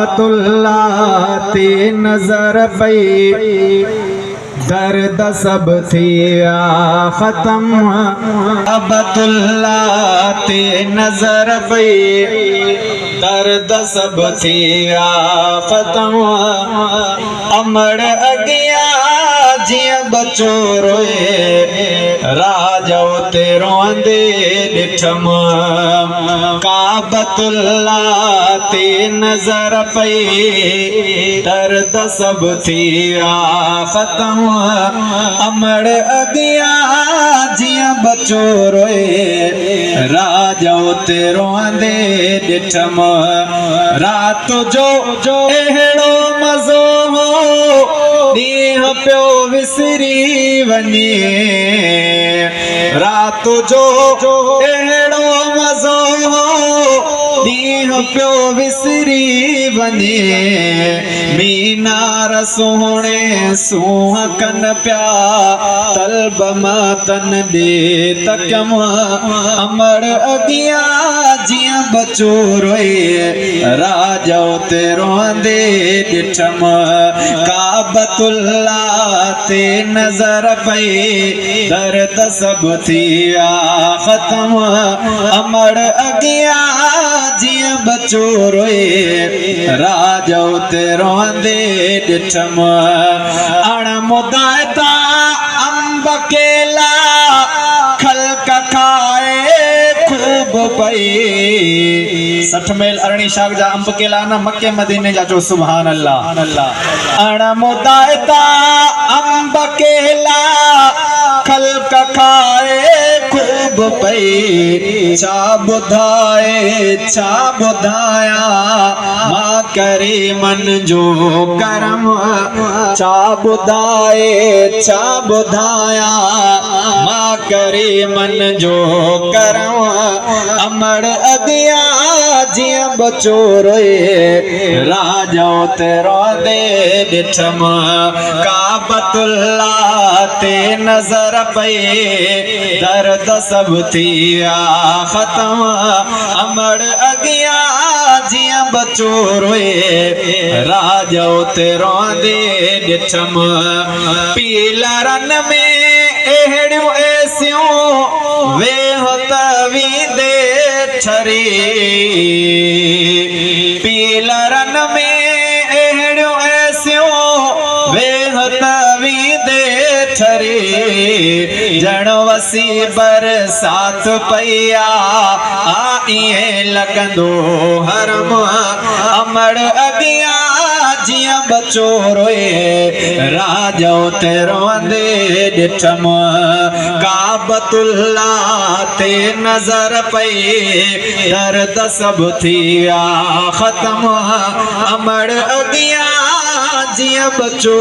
काबतुल्लाह ते नजर पई दर्द सब थिया खत्म। काबतुल्लाह ते नजर पई दर्द सब थिया खत्म। अमड़ अगिया जिया बचो रोए राजो ते रोंदे डिठम। काबतुल्लाह ते नजर पई दर्द सब थिया खत्म। अमड़ अगिया जिया बचो रोए राजो ते रोंदे डिठम। रात जो एड़ो मज़ो हो ॾींह पियो विसरी वञे। रात जो एड़ो मज़ो हो ॾींह पियो विसरी वञे। मीनार सोहणे सूह कन पिया तलब मातन ॾे तकम। अमड़ अगिया जिया बचो रोए राजो ते रोंदे डिठम। काबतुल्लाह ते नजर पई दर्द सब थिया खत्म। अमड़ अगिया जिया बचो रोए राजो ते रोंदे डिठम। अण मुदायता अंब केला खल्क खाए खूब पई। 60 मील अरणी शाख जा अंब केला न मक्के मदीने जा जो सुभान अल्लाह। अण मुदायता अंब केला खल्क खाए खूब पई। छा बुधाया मां करे मन जो करम। छा बुधाया मां करे मन जो करम। अमड़ अगिया जिया बचो रोए राजो ते रोंदे डिठम। काबतुल्लाह ते नजर पई दर्द सब थिया खत्म। अमड़ अगिया जिया बचो रोए राजो ते रोंदे डिठम। पीलरन में एड़ियूं एसियूं वेह तवींदे छरी। पीलरन में एड़ियूं एसियूं वेह तवींदे छरी। जण वसी बरसात पईया आईए लगंदो हरम। अमड़ अगिया जिया बचो रोए राजो ते रोंदे डिठम। काबतुल्लाह ते नजर पई दर्द सब थिया खत्म। अमड़ अगिया जिया बचो